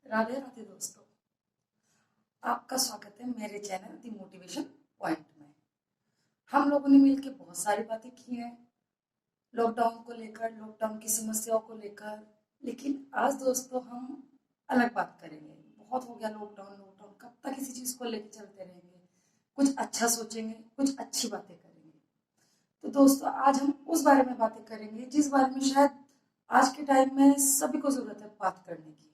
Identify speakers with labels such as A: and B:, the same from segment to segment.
A: राधे राधे दोस्तों, आपका स्वागत है मेरे चैनल दी मोटिवेशन पॉइंट में। हम लोगों ने मिलकर बहुत सारी बातें की हैं लॉकडाउन को लेकर, लॉकडाउन की समस्याओं को लेकर। लेकिन आज दोस्तों हम अलग बात करेंगे। बहुत हो गया लॉकडाउन लॉकडाउन, कब तक किसी चीज को लेकर चलते रहेंगे। कुछ अच्छा सोचेंगे, कुछ अच्छी बातें करेंगे। तो दोस्तों आज हम उस बारे में बातें करेंगे जिस बारे में शायद आज के टाइम में सभी को जरूरत है बात करने की।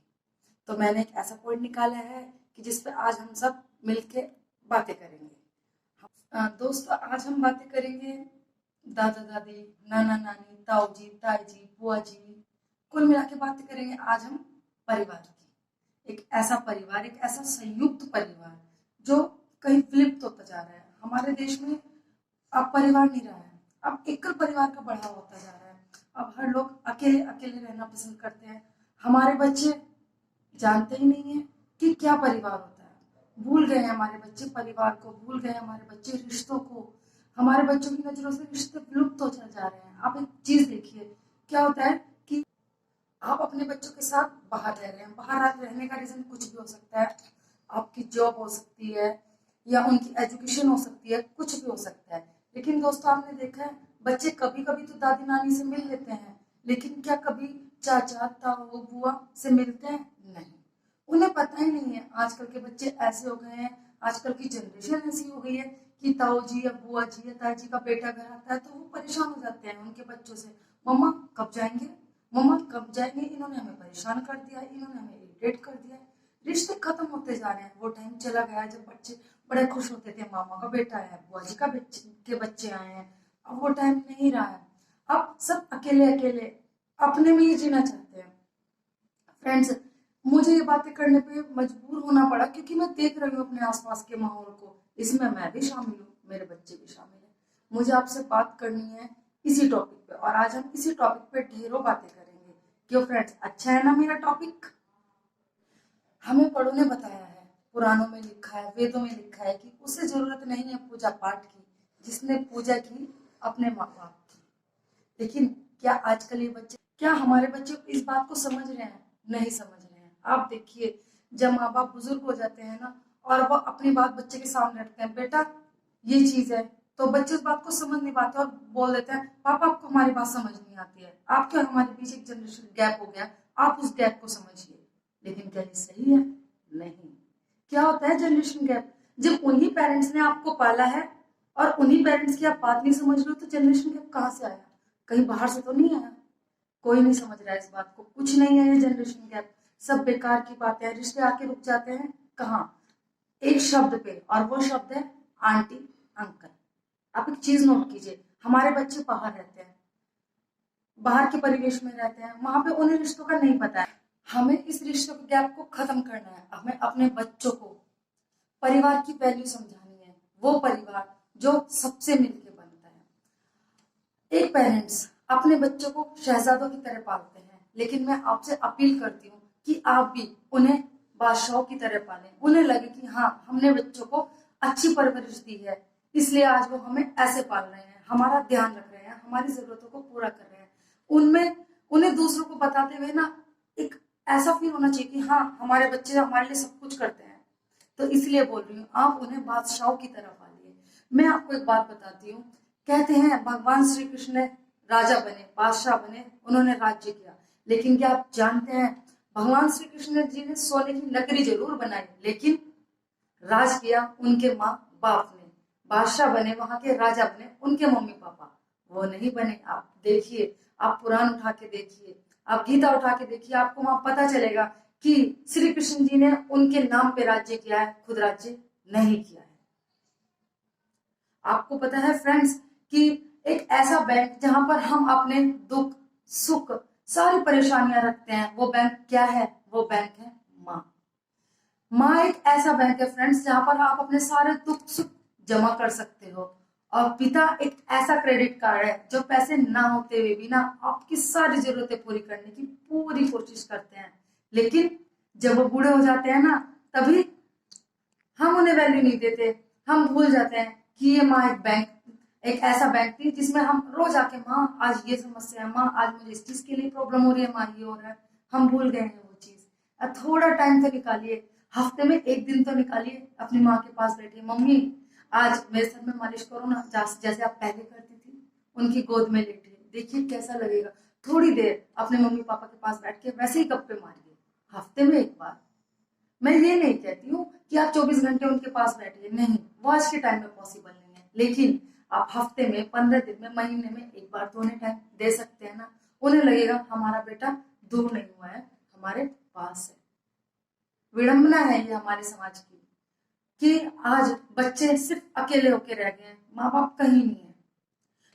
A: तो मैंने एक ऐसा पॉइंट निकाला है कि जिस पे आज हम सब मिलके बातें करेंगे। दोस्तों आज हम बातें करेंगे दादा दादी, नाना नानी, ताऊ जी, ताई जी, बुआ जी, कुल मिला के बातें करेंगे आज हम परिवार की। एक ऐसा परिवार, एक ऐसा संयुक्त परिवार जो कहीं विलुप्त होता जा रहा है। हमारे देश में अब परिवार नहीं रहा है, अब एकल परिवार का बढ़ावा होता जा रहा है। अब हर लोग अकेले अकेले रहना पसंद करते हैं। हमारे बच्चे जानते ही नहीं है कि क्या परिवार होता है। भूल गए हैं हमारे बच्चे परिवार को, भूल गए हमारे बच्चे रिश्तों को। हमारे बच्चों की नजरों से रिश्ते विलुप्त हो चल जा रहे हैं। आप एक चीज देखिए, क्या होता है कि आप अपने बच्चों के साथ बाहर रह रहे हैं। बाहर रहने का रीजन कुछ भी हो सकता है। आपकी जॉब हो सकती है या उनकी एजुकेशन हो सकती है, कुछ भी हो सकता है। लेकिन दोस्तों आपने देखा है बच्चे कभी कभी तो दादी नानी से मिल लेते हैं, लेकिन क्या कभी चाचा ताऊ बुआ से मिलते हैं? नहीं, उन्हें पता ही नहीं है। आजकल के बच्चे ऐसे हो गए हैं, आजकल की जनरेशन ऐसी हो गई है कि ताऊ जी या बुआ जी या ताई जी का बेटा घर आता है तो वो परेशान हो जाते हैं उनके बच्चों से। मम्मा कब जाएंगे, मम्मा कब जाएंगे, इन्होंने हमें परेशान कर दिया, इन्होंने हमें इरिटेट कर दिया। रिश्ते खत्म होते जा रहे हैं। वो टाइम चला गया जब बच्चे बड़े खुश होते थे, मामा का बेटा है, बुआ जी का के बच्चे आए हैं। अब वो टाइम नहीं रहा है। अब सब अकेले अकेले अपने में ही जीना चाहते हैं। फ्रेंड्स, मुझे ये बातें करने पे मजबूर होना पड़ा क्योंकि मैं देख रही हूँ अपने आसपास के माहौल को। इसमें मैं भी शामिल हूँ, मेरे बच्चे भी शामिल हैं। मुझे आपसे बात करनी है इसी टॉपिक पे, और आज हम इसी टॉपिक पे ढेरों बातें करेंगे। क्यों फ्रेंड्स, अच्छा है ना मेरा टॉपिक? हमें बड़ों ने बताया है, पुराणों में लिखा है, वेदों में लिखा है कि उसे जरूरत नहीं है पूजा पाठ की जिसने पूजा की अपने माँ बाप की। लेकिन क्या आजकल ये बच्चे, क्या हमारे बच्चे इस बात को समझ रहे हैं? नहीं समझ रहे हैं। आप देखिए, जब माँ बाप बुजुर्ग हो जाते हैं ना और वो अपनी बात बच्चे के सामने रखते हैं, बेटा ये चीज है, तो बच्चे उस बात को समझ नहीं पाते और बोल देते हैं पापा आपको हमारी बात समझ नहीं आती है, आपके और हमारे बीच एक जनरेशन गैप हो गया, आप उस गैप को समझिए। लेकिन क्या ये सही है? नहीं। क्या होता है जनरेशन गैप? जब उन्हीं पेरेंट्स ने आपको पाला है और उन्हीं पेरेंट्स की आप बात नहीं समझ रहे हो, तो जनरेशन गैप कहाँ से आया? कहीं बाहर से तो नहीं आया। कोई नहीं समझ रहा है इस बात को, कुछ नहीं है ये जनरेशन गैप। सब बेकार की बातें हैं। रिश्ते आके रुक जाते हैं कहाँ? एक शब्द पे, और वो शब्द है आंटी अंकल। आप एक चीज नोट कीजिए, हमारे बच्चे बाहर रहते हैं, बाहर के परिवेश में रहते हैं, वहां पे उन्हें रिश्तों का नहीं पता है। हमें इस रिश्तों के गैप को खत्म करना है। हमें अपने बच्चों को परिवार की वैल्यू समझानी है, वो परिवार जो सबसे मिलके बनता है। एक पेरेंट्स अपने बच्चों को शहजादों की तरह पालते हैं, लेकिन मैं आपसे अपील करती हूँ कि आप भी उन्हें बादशाहों की तरह पालें। उन्हें लगे कि हाँ, हमने बच्चों को अच्छी परवरिश दी है, इसलिए आज वो हमें ऐसे पाल रहे हैं, हमारा ध्यान रख रहे हैं, हमारी जरूरतों को पूरा कर रहे हैं। उनमें उन्हें दूसरों को बताते हुए ना एक ऐसा फील होना चाहिए कि हाँ, हमारे बच्चे हमारे लिए सब कुछ करते हैं। तो इसलिए बोल रही हूँ, आप उन्हें बादशाहों की तरह पालिए। मैं आपको एक बात बताती हूँ। कहते हैं भगवान श्री कृष्ण राजा बने, बादशाह बने, उन्होंने राज्य किया। लेकिन क्या आप जानते हैं भगवान श्री कृष्ण जी ने सोने की नगरी जरूर बनाई, लेकिन राज किया उनके माँ बाप ने। बादशाह बने, वहां के राजा बने उनके मम्मी पापा, वो नहीं बने। आप देखिए, आप पुराण उठा के देखिए, आप गीता उठा के देखिए, आपको वहां पता चलेगा कि श्री कृष्ण जी ने उनके नाम पे राज्य किया है, खुद राज्य नहीं किया है। आपको पता है फ्रेंड्स कि एक ऐसा बैंक जहां पर हम अपने दुख सुख सारी परेशानियां रखते हैं, वो बैंक क्या है? वो बैंक है माँ। माँ एक ऐसा बैंक है फ्रेंड्स जहां पर आप अपने सारे दुख सुख जमा कर सकते हो। और पिता एक ऐसा क्रेडिट कार्ड है जो पैसे ना होते हुए भी ना आपकी सारी जरूरतें पूरी करने की पूरी कोशिश करते हैं। लेकिन जब वो बूढ़े हो जाते हैं ना, तभी हम उन्हें वैल्यू नहीं देते। हम भूल जाते हैं कि ये माँ एक बैंक, एक ऐसा बैंक थी जिसमें हम रोज आके माँ आज ये समस्या है, माँ आज मुझे इस चीज के लिए प्रॉब्लम हो रही है, माँ ये हो रहा है। हम भूल गए हैं वो चीज। थोड़ा टाइम तो निकालिए, हफ्ते में एक दिन तो निकालिए, अपनी माँ के पास बैठिए, मम्मी आज मेरे सर में मालिश करो ना, जैसे आप पहले करती थी। उनकी गोद में लेटिए, देखिए कैसा लगेगा। थोड़ी देर अपने मम्मी पापा के पास बैठ के वैसे ही गप्पे मारिए, हफ्ते में एक बार। मैं ये नहीं कहती हूँ कि आप 24 घंटे उनके पास बैठिए, नहीं, वो आज के टाइम में पॉसिबल नहीं है, लेकिन आप हफ्ते में, 15 दिन में, महीने में एक बार तो उन्हें टाइम दे सकते हैं ना। उन्हें लगेगा हमारा बेटा दूर नहीं हुआ है, हमारे पास है। विडंबना है ये हमारे समाज की कि आज बच्चे सिर्फ अकेले होके रह गए हैं, माँ बाप कहीं नहीं है।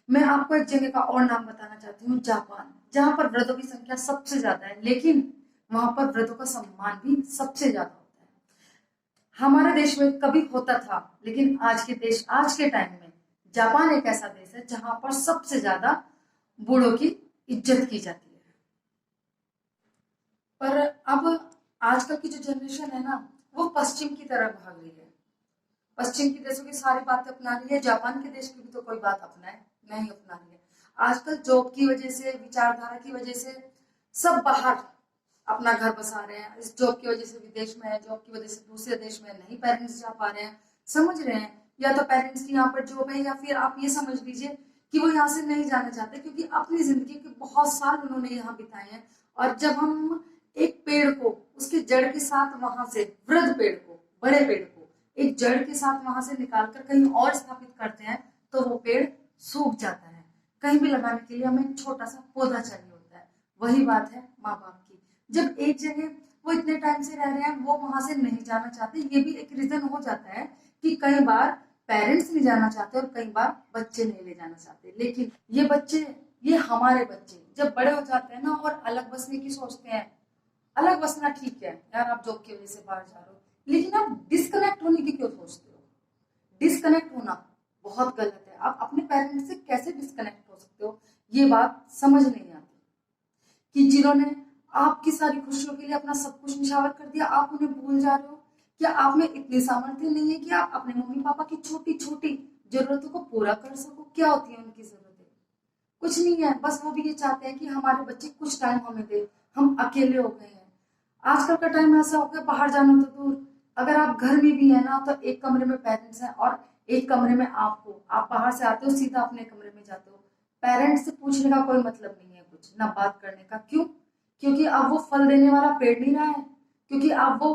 A: मैं आपको एक जगह का और नाम बताना चाहती हूँ, जापान, जहां पर वृद्धों की संख्या सबसे ज्यादा है, लेकिन वहां पर वृद्धों का सम्मान भी सबसे ज्यादा होता है। हमारे देश में कभी होता था, लेकिन आज के टाइम में जापान एक ऐसा देश है जहां पर सबसे ज्यादा बूढ़ों की इज्जत की जाती है। पर अब आजकल की जो जनरेशन है ना, वो पश्चिम की तरफ भाग रही है, पश्चिम के देशों की सारी बातें अपना रही है, जापान के देश की भी तो कोई बात अपनाए, नहीं अपना रही है। आजकल जॉब की वजह से, विचारधारा की वजह से सब बाहर अपना घर बसा रहे हैं, इस जॉब की वजह से विदेश में है, जॉब की वजह से दूसरे देश में नहीं पेरेंट्स जा पा रहे हैं। समझ रहे हैं, या तो पेरेंट्स की यहाँ पर जॉब है, या फिर आप ये समझ लीजिए कि वो यहाँ से नहीं जाना चाहते, क्योंकि अपनी जिंदगी के बहुत साल उन्होंने यहाँ बिताए हैं। और जब हम एक पेड़ को उसके जड़ के साथ वहां से, वृद्ध पेड़ को, बड़े पेड़ को एक जड़ के साथ वहां से निकालकर कहीं और स्थापित करते हैं, तो वो पेड़ सूख जाता है। कहीं भी लगाने के लिए हमें एक छोटा सा पौधा चाहिए होता है। वही बात है माँ बाप की, जब एक जगह वो इतने टाइम से रह रहे हैं, वो वहां से नहीं जाना चाहते। ये भी एक रीजन हो जाता है कि कई बार पेरेंट्स नहीं जाना चाहते और कई बार बच्चे नहीं ले जाना चाहते। लेकिन ये बच्चे, ये हमारे बच्चे जब बड़े हो जाते हैं ना और अलग बसने की सोचते हैं, अलग बसना ठीक है यार, आप जॉब की वजह से बाहर जा रहे हो, लेकिन आप डिस्कनेक्ट होने की क्यों सोचते हो? डिस्कनेक्ट होना बहुत गलत है। आप अपने पेरेंट्स से कैसे डिस्कनेक्ट हो सकते हो, ये बात समझ नहीं आती। कि जिन्होंने आपकी सारी खुशियों के लिए अपना सब कुछ निछावर कर दिया, आप उन्हें भूल जा रहे हो? क्या आप में इतनी सामर्थ्य नहीं है कि आप अपने मम्मी पापा की छोटी छोटी जरूरतों को पूरा कर सको? क्या होती है उनकी जरूरतें? कुछ नहीं है, बस वो भी ये चाहते हैं कि हमारे बच्चे कुछ टाइम हमें दे, हम अकेले हो गए हैं। आजकल का टाइम ऐसा हो गया, बाहर जाना तो दूर, अगर आप घर में भी है ना, तो एक कमरे में पेरेंट्स हैं और एक कमरे में आपको, आप बाहर से आते हो सीधा अपने कमरे में जाते हो। पेरेंट्स से पूछने का कोई मतलब नहीं है, कुछ ना बात करने का। क्यों? क्योंकि अब वो फल देने वाला पेड़ नहीं रहा है, क्योंकि अब वो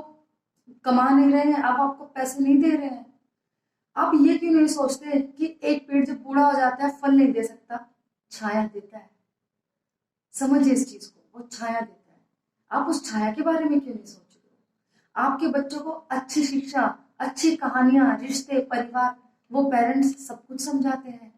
A: कमा नहीं रहे हैं, अब आपको पैसे नहीं दे रहे हैं। आप ये क्यों नहीं सोचते कि एक पेड़ जब बूढ़ा हो जाता है, फल नहीं दे सकता, छाया देता है। समझिए इस चीज को, वो छाया देता है। आप उस छाया के बारे में क्यों नहीं सोच रहे हो? आपके बच्चों को अच्छी शिक्षा, अच्छी कहानियां, रिश्ते, परिवार, वो पेरेंट्स सब कुछ समझाते हैं।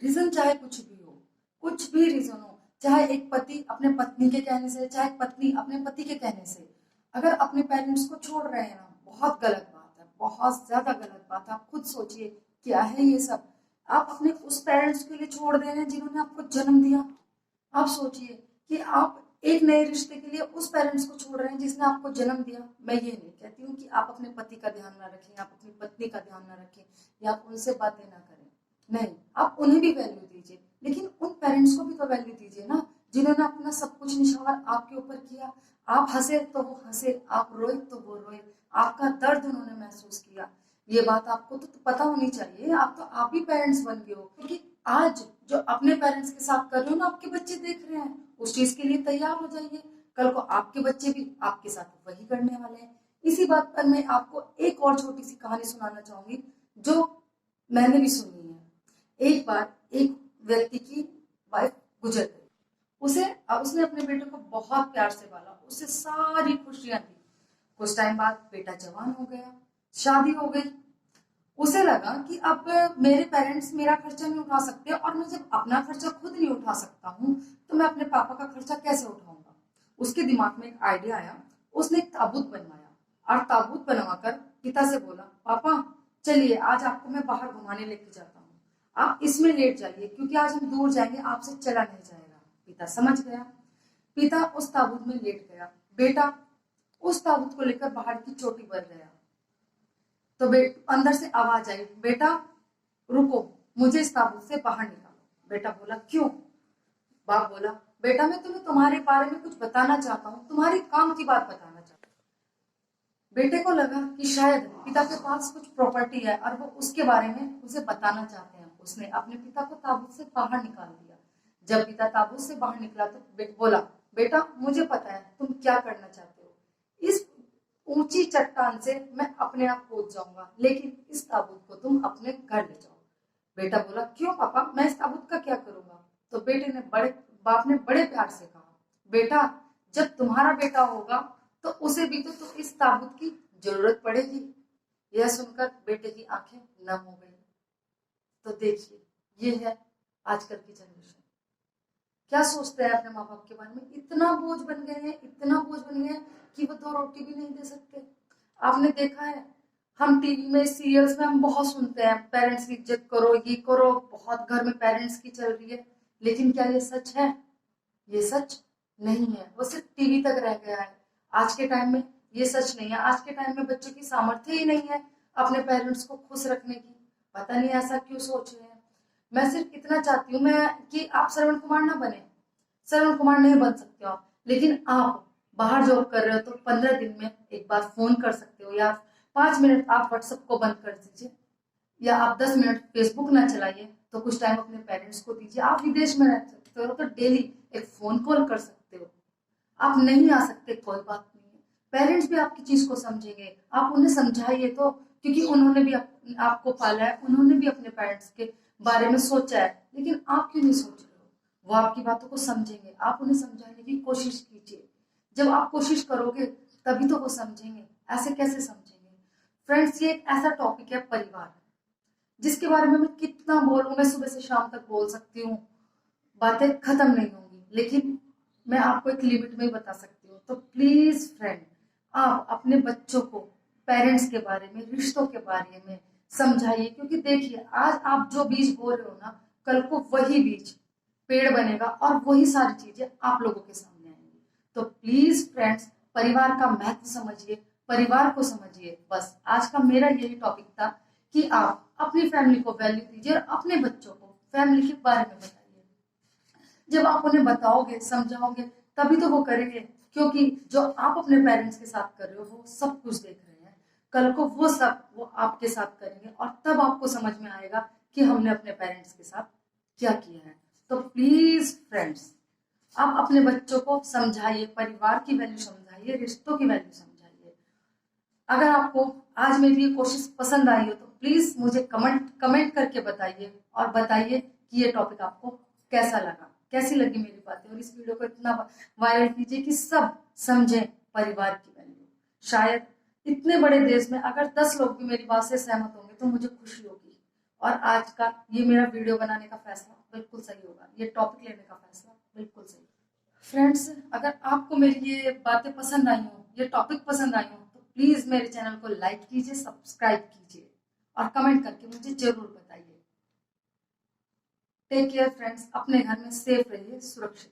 A: रीजन चाहे कुछ भी हो, कुछ भी रीजन हो, चाहे एक पति अपने पत्नी के कहने से, चाहे पत्नी अपने पति के कहने से, अगर अपने पेरेंट्स को छोड़ रहे हैं ना, बहुत गलत बात है, बहुत ज्यादा गलत बात है। आप खुद सोचिए क्या है ये सब। आप अपने उस पेरेंट्स के लिए छोड़ दे रहे हैं जिन्होंने आपको जन्म दिया। आप सोचिए कि आप एक नए रिश्ते के लिए उस पेरेंट्स को छोड़ रहे हैं जिसने आपको जन्म दिया। मैं ये नहीं कहती हूँ कि आप अपने पति का ध्यान ना रखें, आप अपनी पत्नी का ध्यान ना रखें, या आप उनसे बातें ना करें, नहीं, आप उन्हें भी वैल्यू दीजिए, लेकिन उन पेरेंट्स को भी तो वैल्यू दीजिए ना, जिन्होंने अपना सब कुछ निछावर आपके ऊपर किया। आप हंसे तो वो हंसे, आप रोए तो वो रोए, आपका दर्द उन्होंने महसूस किया। ये बात आपको तो पता होनी चाहिए। आप भी पेरेंट्स बन गए हो, क्योंकि आज जो अपने पेरेंट्स के साथ कर रहे हो ना, आपके बच्चे देख रहे हैं, उस चीज के लिए तैयार हो जाइए। कल को आपके बच्चे भी आपके साथ वही करने वाले हैं। इसी बात पर मैं आपको एक और छोटी सी कहानी सुनाना चाहूंगी, जो मैंने भी सुनी है। एक बार एक व्यक्ति की वाइफ गुजर गई। उसे उसने अपने बेटे को बहुत प्यार से पाला, उसे सारी खुशियां दी। कुछ टाइम बाद बेटा जवान हो गया, शादी हो गई। उसे लगा कि अब मेरे पेरेंट्स मेरा खर्चा नहीं उठा सकते, और मैं जब अपना खर्चा खुद नहीं उठा सकता हूँ, तो मैं अपने पापा का खर्चा कैसे उठाऊंगा? उसके दिमाग में एक आइडिया आया। उसने एक ताबूत बनवाया और ताबूत बनवाकर पिता से बोला, पापा चलिए आज आपको मैं बाहर घुमाने लेके जाता हूँ, आप इसमें लेट जाइए, क्योंकि आज हम दूर जाएंगे, आपसे चला नहीं जाएगा। पिता समझ गया। पिता उस ताबूत में लेट गया। बेटा उस ताबूत को लेकर पहाड़ की चोटी पर गया, तो अंदर से आवाज आई, बेटा रुको, मुझे इस ताबूत से बाहर निकालो। बेटा बोला, क्यों? बाप बोला, बेटा मैं तुम्हें तुम्हारे बारे में कुछ बताना चाहता हूँ, तुम्हारी काम की बात बताना चाहता हूँ। बेटे को लगा कि शायद पिता के पास कुछ प्रॉपर्टी है और वो उसके बारे में उसे बताना चाहते हैं। उसने अपने पिता को ताबूत से बाहर निकाल दिया। जब पिता ताबूत से बाहर निकला तो बोला, बेटा मुझे पता है तुम क्या करना चाहते हो। इस ऊंची चट्टान से मैं अपने आप कूद जाऊंगा, लेकिन इस ताबूत को तुम अपने घर ले जाओ। बेटा बोला, क्यों पापा, मैं इस ताबूत का क्या करूंगा। तो बाप ने बड़े प्यार से कहा, बेटा जब तुम्हारा बेटा होगा तो उसे भी तो इस ताबूत की जरूरत पड़ेगी। यह सुनकर बेटे की आंखें नम हो गई। तो देखिए, ये है आजकल की जनरेशन। क्या सोचते हैं अपने माँ बाप के बारे में। इतना बोझ बन गए हैं, इतना बोझ बन गए हैं कि वो 2 रोटी भी नहीं दे सकते। आपने देखा है, हम टीवी में सीरियल्स में हम बहुत सुनते हैं, पेरेंट्स की इज्जत करो, ये करो, बहुत घर में पेरेंट्स की चल रही है। लेकिन क्या ये सच है? ये सच नहीं है, वो सिर्फ टीवी तक रह गया है। आज के टाइम में ये सच नहीं है। आज के टाइम में बच्चों की सामर्थ्य ही नहीं है अपने पेरेंट्स को खुश रखने की। पता नहीं ऐसा क्यों सोच रहे हैं। मैं सिर्फ इतना चाहती हूँ मैं कि आप श्रवण कुमार ना बने। श्रवण कुमार नहीं बन सकते हो आप, लेकिन आप बाहर जॉब कर रहे हो तो 15 दिन में एक बार फोन कर सकते हो, या 5 मिनट आप व्हाट्सएप को बंद कर दीजिए, या आप 10 मिनट फेसबुक ना चलाइए तो कुछ टाइम अपने पेरेंट्स को दीजिए। आप विदेश में रह सकते हो तो डेली एक फोन कॉल कर सकते हो। आप नहीं आ सकते, कोई बात नहीं है, पेरेंट्स भी आपकी चीज को समझेंगे। आप उन्हें समझाइए तो, क्योंकि उन्होंने भी आपको पाला है, उन्होंने भी अपने पेरेंट्स के बारे में सोचा है। लेकिन आप क्यों नहीं सोच रहे हो? वो आपकी बातों को समझेंगे, आप उन्हें समझाने की कोशिश कीजिए। जब आप कोशिश करोगे तभी तो वो समझेंगे, ऐसे कैसे समझेंगे। फ्रेंड्स, ये एक ऐसा टॉपिक है, परिवार, जिसके बारे में मैं कितना बोलूं, मैं सुबह से शाम तक बोल सकती हूँ, बातें खत्म नहीं होंगी। लेकिन मैं आपको एक लिमिट में ही बता सकती हूँ। तो प्लीज फ्रेंड, आप अपने बच्चों को पेरेंट्स के बारे में, रिश्तों के बारे में समझाइए। क्योंकि देखिए, आज आप जो बीज बो रहे हो ना, कल को वही बीज पेड़ बनेगा और वही सारी चीजें आप लोगों के सामने आएंगी। तो प्लीज फ्रेंड्स, परिवार का महत्व समझिए, परिवार को समझिए। बस आज का मेरा यही टॉपिक था कि आप अपनी फैमिली को वैल्यू दीजिए और अपने बच्चों को फैमिली के बारे में बताइए। जब आप उन्हें बताओगे, समझाओगे, तभी तो वो करेंगे। क्योंकि जो आप अपने पेरेंट्स के साथ कर रहे हो वो सब कुछ देख रहे हैं, कल को वो आपके साथ करेंगे और तब आपको समझ में आएगा कि हमने अपने पेरेंट्स के साथ क्या किया है। तो प्लीज फ्रेंड्स, आप अपने बच्चों को समझाइए, परिवार की वैल्यू समझाइए, रिश्तों की वैल्यू समझाइए। अगर आपको आज मेरी ये कोशिश पसंद आई हो तो प्लीज मुझे कमेंट करके बताइए, और बताइए कि ये टॉपिक आपको कैसा लगा, कैसी लगी मेरी बातें। और इस वीडियो को इतना वायरल कीजिए कि सब समझें परिवार की वैल्यू। शायद इतने बड़े देश में अगर 10 लोग भी मेरी बात से सहमत होंगे तो मुझे खुशी होगी। और आज का ये मेरा वीडियो बनाने का फैसला बिल्कुल सही होगा, ये टॉपिक लेने का फैसला बिल्कुल सही। फ्रेंड्स, अगर आपको मेरी ये बातें पसंद आई हो, ये टॉपिक पसंद आई हो, तो प्लीज मेरे चैनल को लाइक कीजिए, सब्सक्राइब कीजिए और कमेंट करके मुझे जरूर बताइए। टेक केयर फ्रेंड्स, अपने घर में सेफ रहिए, सुरक्षित।